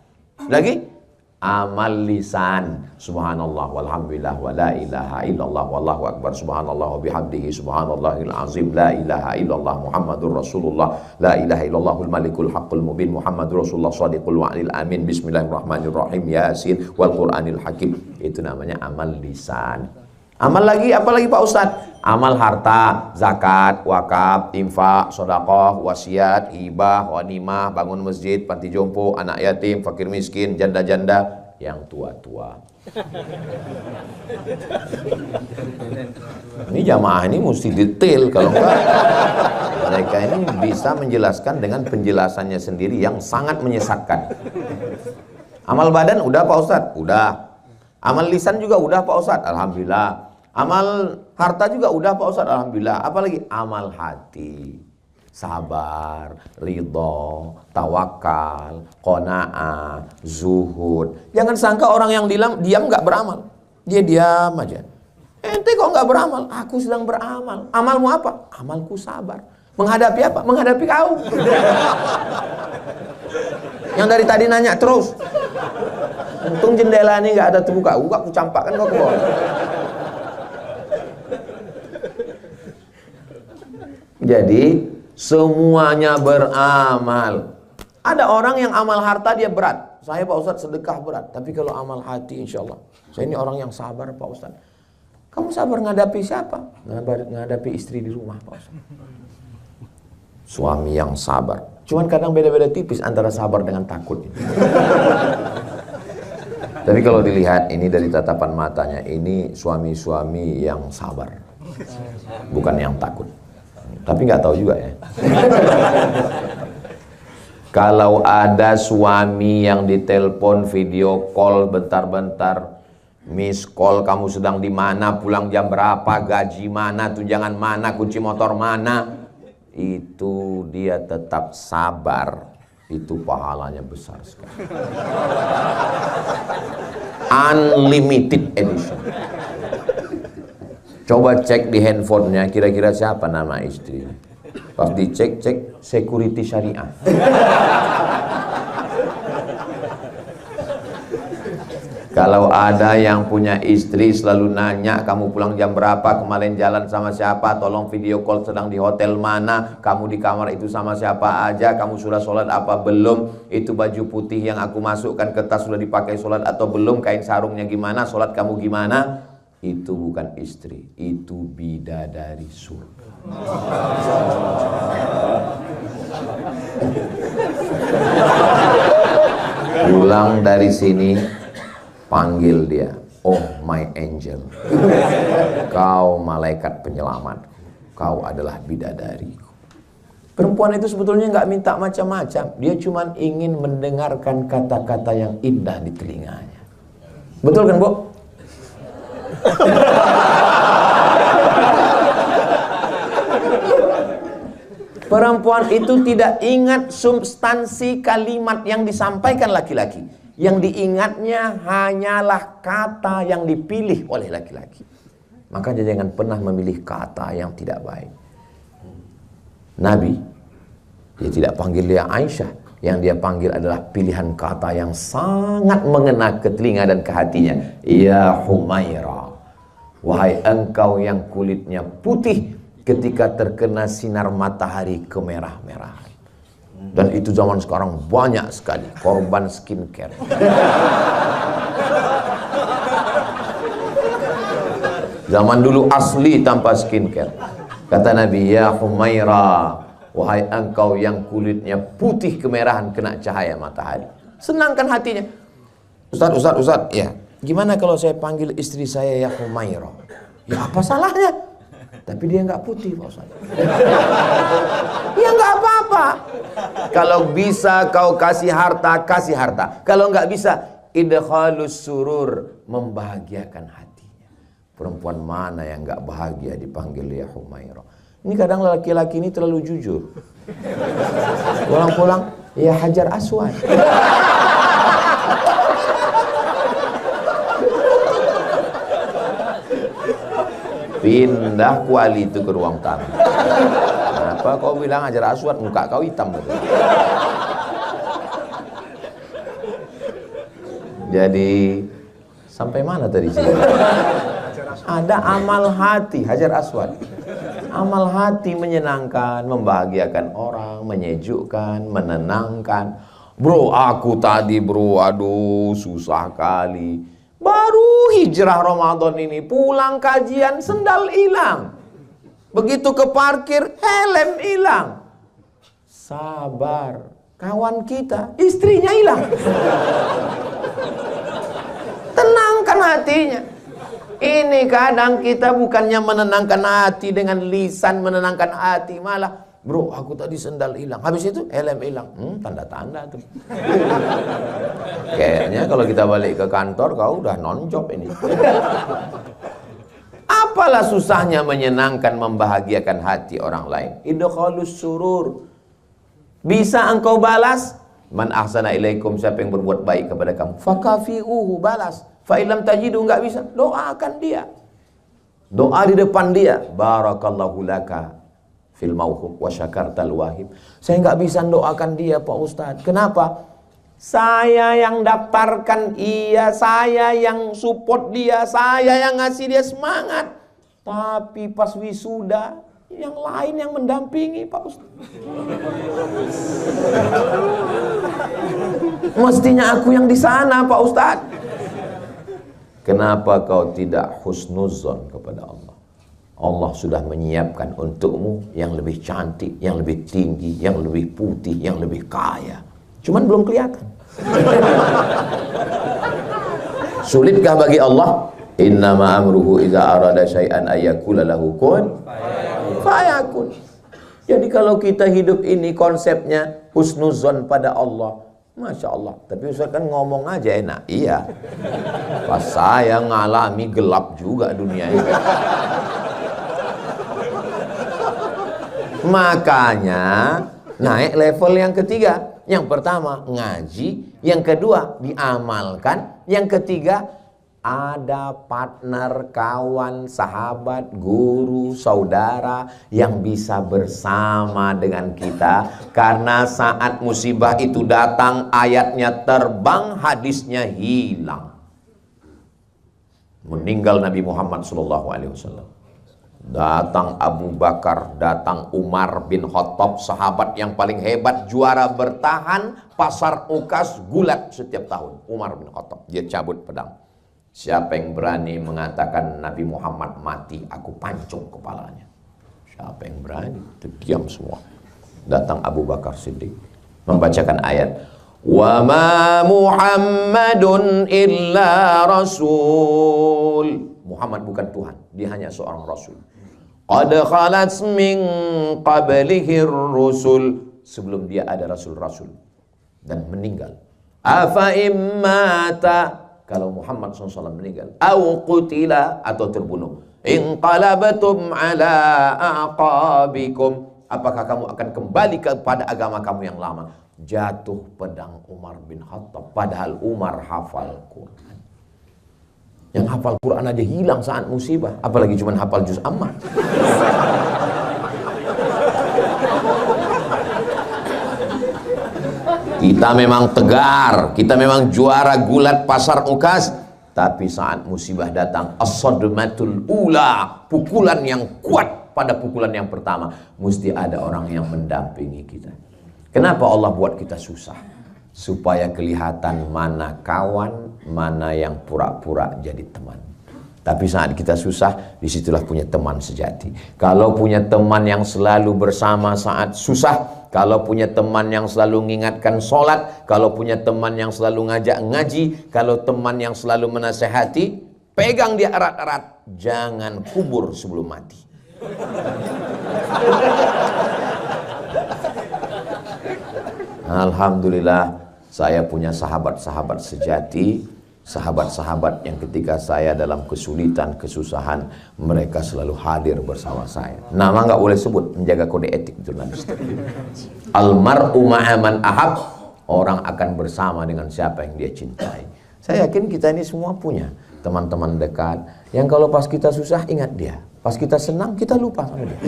Lagi amal lisan, subhanallah walhamdulillah wa la ilaha illallah wallahu akbar, subhanallah wa bihamdihi subhanallahil azim, la ilaha illallah muhammadur rasulullah, la ilaha illallahul malikul haqqul mubin, muhammadur rasulullah shadiqul wa'lil amin, bismillahirrahmanirrahim, yasin wal qur'anil hakim. Itu namanya amal lisan. Amal lagi, apa lagi Pak Ustadz? Amal harta, zakat, wakaf, infak, sedekah, wasiat, hibah, ghanimah, bangun masjid, panti jompo, anak yatim, fakir miskin, janda-janda, yang tua-tua. Ini jamaah ini mesti detail, kalau enggak mereka ini bisa menjelaskan dengan penjelasannya sendiri yang sangat menyesatkan. Amal badan udah Pak Ustadz? Udah. Amal lisan juga udah Pak Ustadz? Alhamdulillah. Amal harta juga udah Pak Ustadz? Alhamdulillah. Apalagi amal hati, sabar, ridho, tawakal, qanaah, zuhud. Jangan sangka orang yang diam nggak beramal. Dia diam aja. Ente kok nggak beramal? Aku sedang beramal. Amalmu apa? Amalku sabar. Menghadapi apa? Menghadapi kau. Yang dari tadi nanya terus. Untung jendela ini nggak ada terbuka. Aku campakkan kau ke bawah. Jadi semuanya beramal. Ada orang yang amal harta dia berat. Saya Pak Ustadz sedekah berat. Tapi kalau amal hati insya Allah. Saya ini orang yang sabar Pak Ustadz. Kamu sabar ngadapi siapa? Ngadapi istri di rumah Pak Ustadz. Suami yang sabar. Cuman kadang beda-beda tipis antara sabar dengan takut. Tapi kalau dilihat ini dari tatapan matanya, ini suami-suami yang sabar. Bukan yang takut. Tapi nggak tahu juga ya. Kalau ada suami yang ditelepon video call bentar-bentar, miss call, kamu sedang di mana, pulang jam berapa, gaji mana, tunjangan mana, kunci motor mana, itu dia tetap sabar, itu pahalanya besar sekali. Unlimited edition. Coba cek di handphonenya kira-kira siapa nama istri. Pas dicek, cek security syariah. Kalau ada yang punya istri selalu nanya, kamu pulang jam berapa, kemarin jalan sama siapa, tolong video call, sedang di hotel mana, kamu di kamar itu sama siapa aja, kamu sudah sholat apa belum, itu baju putih yang aku masukkan ke tas sudah dipakai sholat atau belum, kain sarungnya gimana, sholat kamu gimana. Itu bukan istri, itu bidadari surga. Pulang dari sini, panggil dia, oh my angel, kau malaikat penyelamat, kau adalah bidadariku. Perempuan itu sebetulnya nggak minta macam-macam, dia cuma ingin mendengarkan kata-kata yang indah di telinganya. Betul kan Bu? Perempuan itu tidak ingat substansi kalimat yang disampaikan laki-laki. Yang diingatnya hanyalah kata yang dipilih oleh laki-laki. Maka jangan pernah memilih kata yang tidak baik. Nabi, dia tidak panggil dia Aisyah. Yang dia panggil adalah pilihan kata yang sangat mengena ke telinga dan ke hatinya. Ya Humaira, wahai engkau yang kulitnya putih ketika terkena sinar matahari kemerah-merahan. Dan itu zaman sekarang banyak sekali korban skincare. Zaman dulu asli tanpa skincare. Kata Nabi, ya Humaira, wahai engkau yang kulitnya putih kemerahan kena cahaya matahari. Senangkan hatinya. Ustaz, ya. Gimana kalau saya panggil istri saya ya Humaira? Ya apa salahnya? Tapi dia nggak putih Pak Ustaz. Ya nggak apa-apa. Kalau bisa kau kasih harta, kasih harta. Kalau nggak bisa, idkhalus surur, membahagiakan hatinya. Perempuan mana yang nggak bahagia dipanggil ya Humaira? Ini kadang laki-laki ini terlalu jujur. Pulang-pulang, ya Hajar Aswad. Pindah kuali itu ke ruang tamu. Kenapa kau bilang Hajar Aswad? Muka kau hitam. Jadi sampai mana tadi cerita? Ada amal hati Hajar Aswad. Amal hati menyenangkan, membahagiakan orang, menyejukkan, menenangkan. Bro, aku tadi bro, aduh susah kali. Baru hijrah Ramadan ini, pulang kajian sendal hilang. Begitu ke parkir, helm hilang. Sabar, kawan kita, istrinya hilang. Tenangkan hatinya. Ini kadang kita bukannya menenangkan hati dengan lisan, menenangkan hati, malah bro aku tadi sendal hilang, habis itu helm hilang. Tanda-tanda tuh. Kayaknya kalau kita balik ke kantor kau udah non-job ini. Apalah susahnya menyenangkan, membahagiakan hati orang lain. Idkhalus surur. Bisa engkau balas, man ahsana ilaikum, siapa yang berbuat baik kepada kamu, fakafi'uhu, balas. Fa illam tajidu, enggak bisa, doakan dia. Doa di depan dia, barakallahu laka fil mauhub wa syakartal wahib. Saya enggak bisa doakan dia Pak Ustadz. Kenapa? Saya yang daftarkan ia, saya yang support dia, saya yang ngasih dia semangat. Tapi pas wisuda, yang lain yang mendampingi Pak Ustadz. Mestinya aku yang di sana Pak Ustadz. Kenapa kau tidak husnuzon kepada Allah? Allah sudah menyiapkan untukmu yang lebih cantik, yang lebih tinggi, yang lebih putih, yang lebih kaya. Cuman belum kelihatan. Sulitkah bagi Allah? Innama amruhu idza arada syai'an ayyakula lahu kun fayakun. Jadi kalau kita hidup ini konsepnya husnuzon pada Allah, Masya Allah. Tapi Ustaz kan ngomong aja enak. Iya. Pas saya ngalami gelap juga dunia ini. Makanya naik level yang ketiga. Yang pertama ngaji, yang kedua diamalkan, yang ketiga ada partner, kawan, sahabat, guru, saudara yang bisa bersama dengan kita. Karena saat musibah itu datang, ayatnya terbang, hadisnya hilang. Meninggal Nabi Muhammad SAW. Datang Abu Bakar, datang Umar bin Khattab, sahabat yang paling hebat, juara bertahan pasar Ukas gulat setiap tahun. Umar bin Khattab, dia cabut pedang. Siapa yang berani mengatakan Nabi Muhammad mati, aku pancung kepalanya. Siapa yang berani? Diam semua. Datang Abu Bakar Siddiq membacakan ayat, wa ma Muhammadun illa rasul. Muhammad bukan Tuhan, dia hanya seorang rasul. Qad khalat min qablihi rusul. Sebelum dia ada rasul-rasul dan meninggal. Afa immata, kalau Muhammad SAW meninggal, au qutila, atau terbunuh, inqalabatum ala aqabikum, apakah kamu akan kembali kepada agama kamu yang lama? Jatuh pedang Umar bin Khattab, padahal Umar hafal Quran. Yang hafal Quran aja hilang saat musibah, apalagi cuma hafal juz amma. Kita memang tegar, kita memang juara gulat pasar Ukas, tapi saat musibah datang, as-sadmatul ula, pukulan yang kuat pada pukulan yang pertama, mesti ada orang yang mendampingi kita. Kenapa Allah buat kita susah? Supaya kelihatan mana kawan, mana yang pura-pura jadi teman. Tapi saat kita susah, disitulah punya teman sejati. Kalau punya teman yang selalu bersama saat susah, kalau punya teman yang selalu mengingatkan sholat, kalau punya teman yang selalu ngajak ngaji, kalau teman yang selalu menasehati, pegang dia erat-erat, jangan kubur sebelum mati. Alhamdulillah, saya punya sahabat-sahabat sejati Sahabat-sahabat yang ketika saya dalam kesulitan, kesusahan, mereka selalu hadir bersama saya. Nama nggak boleh sebut, menjaga kode etik jurnalistik. Almar'u ma'aman ahab, orang akan bersama dengan siapa yang dia cintai. Saya yakin kita ini semua punya teman-teman dekat yang kalau pas kita susah ingat dia, pas kita senang kita lupa sama dia.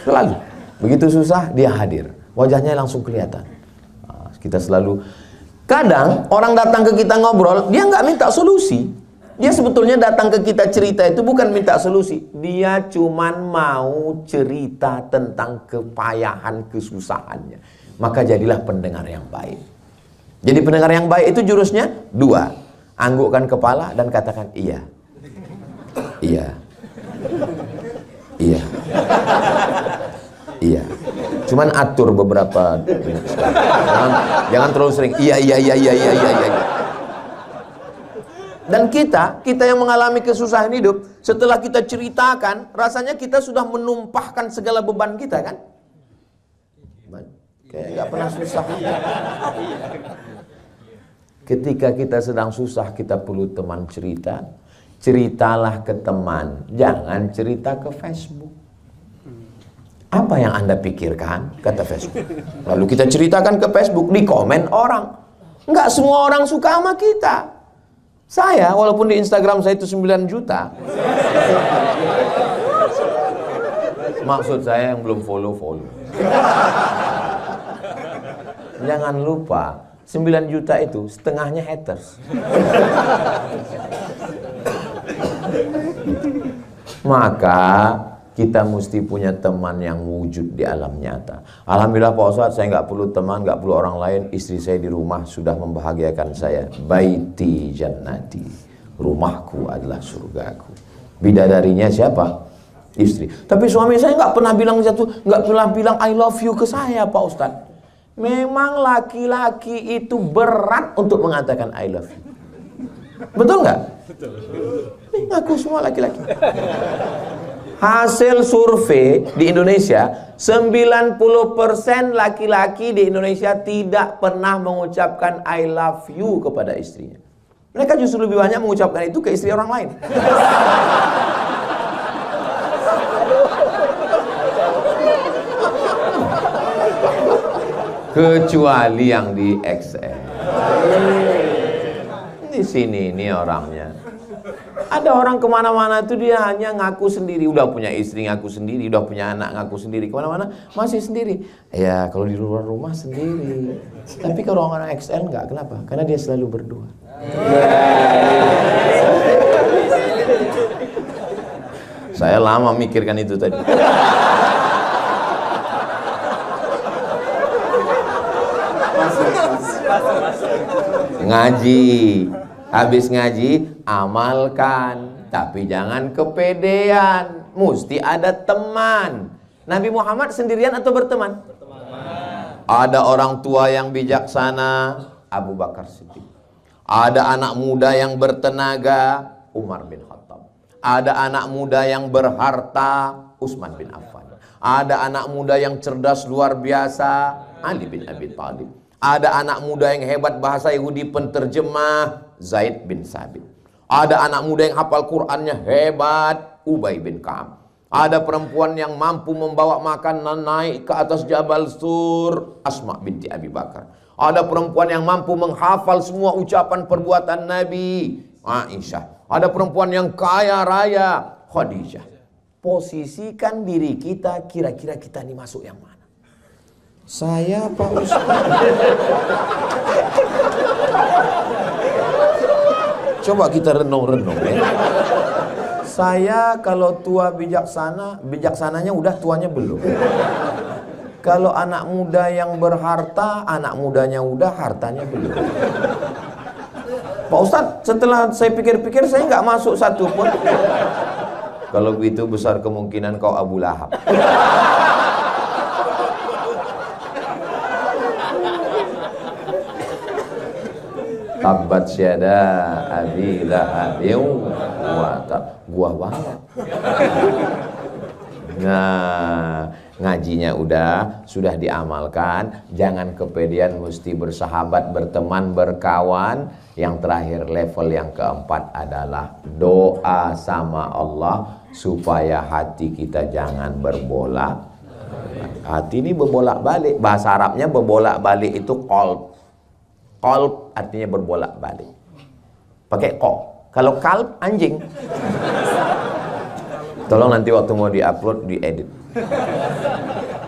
Selalu begitu susah dia hadir, wajahnya langsung kelihatan. Kita selalu, kadang orang datang ke kita ngobrol, dia nggak minta solusi. Dia sebetulnya datang ke kita cerita itu bukan minta solusi, dia cuman mau cerita tentang kepayahan, kesusahannya. Maka jadilah pendengar yang baik. Jadi pendengar yang baik itu jurusnya 2, anggukkan kepala dan katakan iya, iya, iya, iya. Cuman atur beberapa menit. Jangan terlalu sering iya. Dan kita yang mengalami kesusahan hidup, setelah kita ceritakan, rasanya kita sudah menumpahkan segala beban kita kan? Kayak nggak pernah susah. Ketika kita sedang susah, kita perlu teman cerita. Ceritalah ke teman, jangan cerita ke Facebook. Apa yang Anda pikirkan? Kata Facebook. Lalu kita ceritakan ke Facebook, di komen orang. Nggak semua orang suka sama kita. Saya, walaupun di Instagram saya itu 9 juta. Maksud saya yang belum follow. Jangan lupa, 9 juta itu setengahnya haters. Maka kita mesti punya teman yang wujud di alam nyata. Alhamdulillah Pak Ustadz, saya nggak perlu teman, nggak perlu orang lain. Istri saya di rumah sudah membahagiakan saya. Baiti jannati, rumahku adalah surgaku. Bidadarinya siapa? Istri. Tapi suami saya nggak pernah bilang I love you ke saya Pak Ustadz. Memang laki-laki itu berat untuk mengatakan I love you. Betul nggak? Betul. Ini ngaku semua laki-laki. Hasil survei di Indonesia, 90% laki-laki di Indonesia tidak pernah mengucapkan I love you kepada istrinya. Mereka justru lebih banyak mengucapkan itu ke istri orang lain. Kecuali yang di XL. Di sini ini orangnya. Ada orang kemana-mana itu dia hanya ngaku sendiri. Udah punya istri ngaku sendiri, udah punya anak ngaku sendiri. Kemana-mana masih sendiri. Ya kalau di luar rumah sendiri. Tapi kalau orang XL enggak, kenapa? Karena dia selalu berdua. Saya lama mikirkan itu tadi. Ngaji, habis ngaji amalkan, tapi jangan kepedean, mesti ada teman. Nabi Muhammad sendirian atau berteman? Berteman. Ada orang tua yang bijaksana, Abu Bakar Siddiq. Ada anak muda yang bertenaga, Umar bin Khattab. Ada anak muda yang berharta, Utsman bin Affan. Ada anak muda yang cerdas luar biasa, Ali bin Abi Thalib. Ada anak muda yang hebat bahasa Yahudi penterjemah, Zaid bin Sabit. Ada anak muda yang hafal Qur'annya hebat, Ubay bin Ka'ab. Ada perempuan yang mampu membawa makanan naik ke atas Jabal Sur, Asma binti Abi Bakar. Ada perempuan yang mampu menghafal semua ucapan perbuatan Nabi, Aisyah. Ada perempuan yang kaya raya, Khadijah. Posisikan diri kita, kira-kira kita ini masuk yang mana? Saya Pak Ustaz. Coba kita renung-renung ya. Saya kalau tua bijaksana, bijaksananya udah, tuanya belum. Kalau anak muda yang berharta, anak mudanya udah, hartanya belum. Pak Ustadz, setelah saya pikir-pikir, saya nggak masuk satu pun. Kalau begitu besar kemungkinan kau Abu Lahab. Tabat syada abi lahabin wa tab. Gua banget. Nah, ngajinya udah, sudah diamalkan, jangan kepedean, mesti bersahabat, berteman, berkawan. Yang terakhir, level yang keempat adalah doa sama Allah supaya hati kita jangan berbolak. Hati ini berbolak-balik. Bahasa Arabnya berbolak-balik itu qalb. Qalb artinya berbolak-balik. Pakai ko. Kalau kalb anjing. Tolong nanti waktu mau diupload diedit.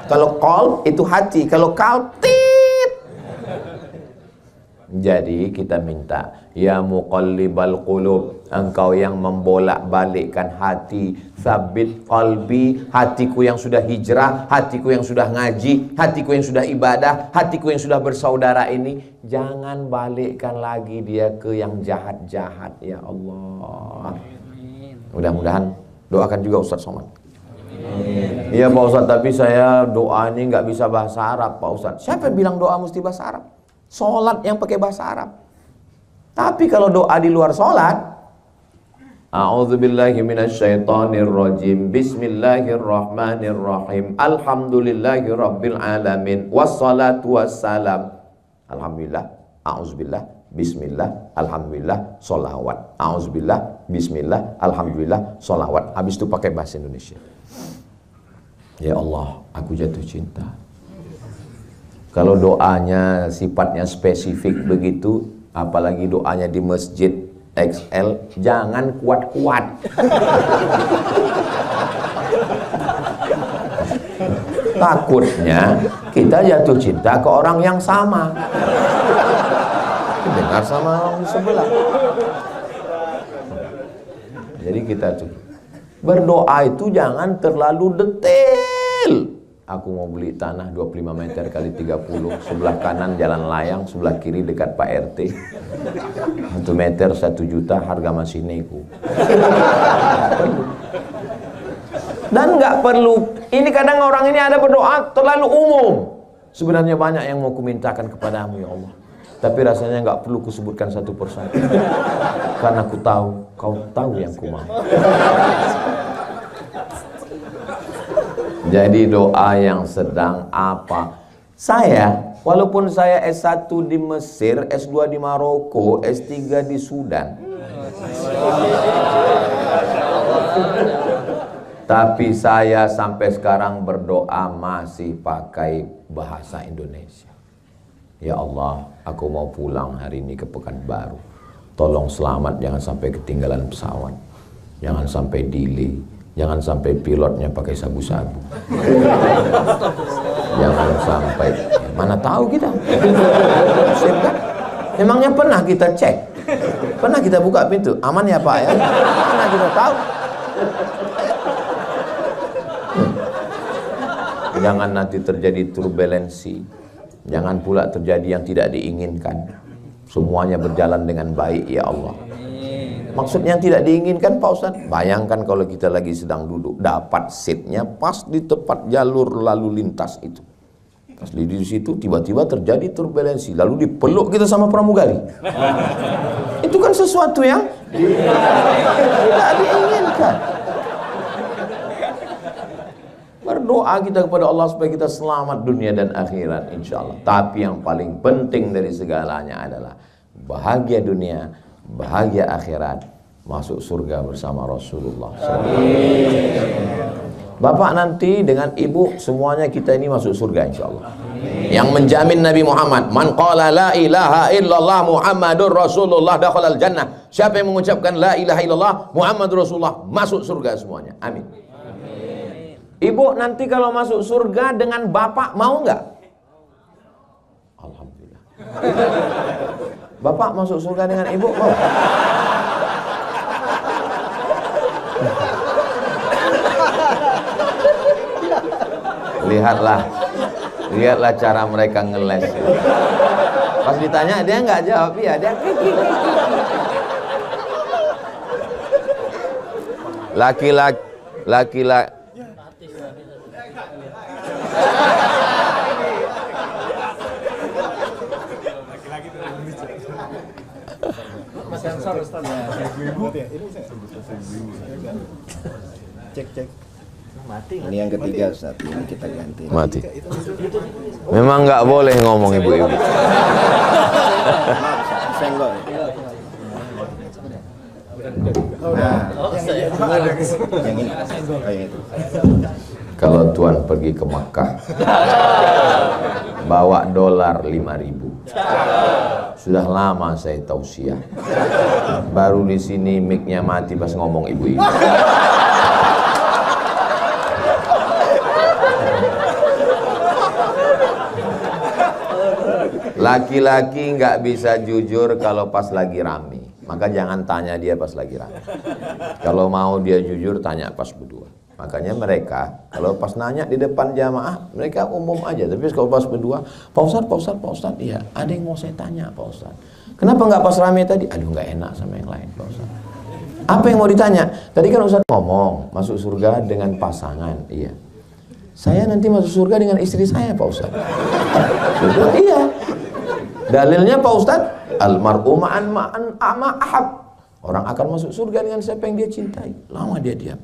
Kalau qalb itu hati, kalau kalb tit. Jadi kita minta, ya muqallibal qulub, engkau yang membolak-balikkan hati, sabit qalbi, hatiku yang sudah hijrah, hatiku yang sudah ngaji, hatiku yang sudah ibadah, hatiku yang sudah bersaudara ini, jangan balikkan lagi dia ke yang jahat-jahat, ya Allah. Mudah-mudahan doakan juga Ustaz Somad. Iya Pak Ustaz, tapi saya doa ini nggak bisa bahasa Arab Pak Ustaz. Siapa yang bilang doa mesti bahasa Arab? Sholat yang pakai bahasa Arab. Tapi kalau doa di luar sholat, a'udzubillahi minasyaitonirrajim, bismillahirrahmanirrahim, alhamdulillahi rabbil alamin, wassalatu wassalam, alhamdulillah, a'udzubillah, bismillah, alhamdulillah, sholawat, a'udzubillah, bismillah, alhamdulillah, sholawat. Habis itu pakai bahasa Indonesia. Ya Allah, aku jatuh cinta. Kalau doanya sifatnya spesifik begitu, apalagi doanya di masjid XL, jangan kuat-kuat. Takutnya kita jatuh cinta ke orang yang sama. Dengar sama orang di sebelah. Jadi kita tuh berdoa itu jangan terlalu detail. Aku mau beli tanah 25 meter kali 30, sebelah kanan jalan layang, sebelah kiri dekat Pak RT. 1 meter 1 juta, harga masih nego. Dan nggak perlu, ini kadang orang ini ada berdoa terlalu umum. Sebenarnya banyak yang mau kumintakan kepadamu ya Allah, tapi rasanya nggak perlu kusebutkan satu persatu. Karena aku tahu, kau tahu yang ku mau. Jadi doa yang sedang apa? Saya, walaupun saya S1 di Mesir, S2 di Maroko, S3 di Sudan, tapi saya sampai sekarang berdoa masih pakai bahasa Indonesia. Ya Allah, aku mau pulang hari ini ke Pekanbaru. Tolong selamat, jangan sampai ketinggalan pesawat, jangan sampai delay, jangan sampai pilotnya pakai sabu-sabu, jangan sampai, mana tahu kita. Memangnya pernah kita cek, pernah kita buka pintu, aman ya Pak ya, mana kita tahu. Jangan nanti terjadi turbulensi, jangan pula terjadi yang tidak diinginkan. Semuanya berjalan dengan baik ya Allah. Maksudnya yang tidak diinginkan Pak Ustaz, bayangkan kalau kita lagi sedang duduk, dapat seatnya pas di tepat jalur lalu lintas itu. Pas di situ tiba-tiba terjadi turbulensi, lalu dipeluk kita sama pramugari. Itu kan sesuatu yang tidak diinginkan. Berdoa kita kepada Allah supaya kita selamat dunia dan akhirat insya Allah. Tapi yang paling penting dari segalanya adalah bahagia dunia, bahagia akhirat, masuk surga bersama Rasulullah SAW. Bapak nanti dengan ibu semuanya kita ini masuk surga insya Allah. Yang menjamin Nabi Muhammad, man qala la ilaha illallah Muhammadur Rasulullah dakhalal jannah. Siapa yang mengucapkan la ilaha illallah Muhammadur Rasulullah masuk surga semuanya. Amin. Ibu nanti kalau masuk surga dengan bapak mau nggak? Alhamdulillah. Bapak masuk surga dengan ibu mau? Lihatlah cara mereka ngeles. Pas ditanya dia nggak jawab, ya dia laki-laki sensor Ustaz ya. Ibu-ibu. Cek. Ini yang ketiga Ustaz, ini kita ganti. Mati. Memang nggak boleh ngomong ibu-ibu. Maaf, senggol. Nah, yang ini. Oh, yang itu. Kalau Tuan pergi ke Makkah, bawa dolar 5.000. Sudah lama saya tausiah. Baru di sini mic-nya mati pas ngomong ibu-ibu. Laki-laki nggak bisa jujur kalau pas lagi rame. Maka jangan tanya dia pas lagi rame. Kalau mau dia jujur, tanya pas berdua. Makanya mereka kalau pas nanya di depan jamaah, mereka umum aja. Tapi kalau pas berdua, Pak Ustadz, iya, ada yang mau saya tanya Pak Ustadz. Kenapa nggak pas rame tadi? Aduh, nggak enak sama yang lain Pak Ustadz. Apa yang mau ditanya? Tadi kan Ustadz ngomong masuk surga dengan pasangan. Iya. Saya nanti masuk surga dengan istri saya Pak Ustadz. Iya. Dalilnya Pak Ustadz, almar'u ma'an ahab. Orang akan masuk surga dengan siapa yang dia cintai. Lama dia diam.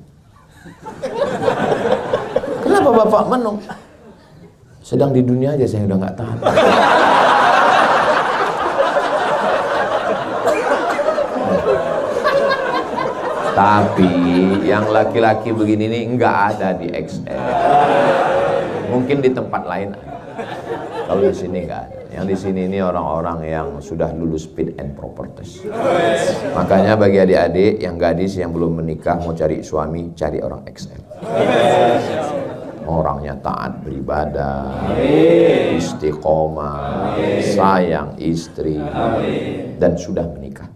Kenapa Bapak menung? Sedang di dunia aja saya udah nggak tahan. Tapi yang laki-laki begini nih nggak ada di XL. Mungkin di tempat lain ada. Kalau di sini nggak ada. Yang di sini ini orang-orang yang sudah lulus fit and proper test. Makanya bagi adik-adik yang gadis yang belum menikah mau cari suami, cari orang XL. Orangnya taat beribadah, istiqomah, sayang istri, dan sudah menikah.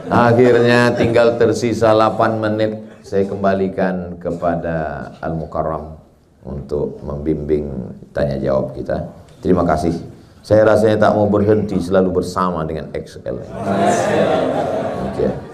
Akhirnya tinggal tersisa 8 menit. Saya kembalikan kepada Al-Mukarram untuk membimbing tanya jawab kita. Terima kasih. Saya rasanya tak mau berhenti, selalu bersama dengan XL. Okay.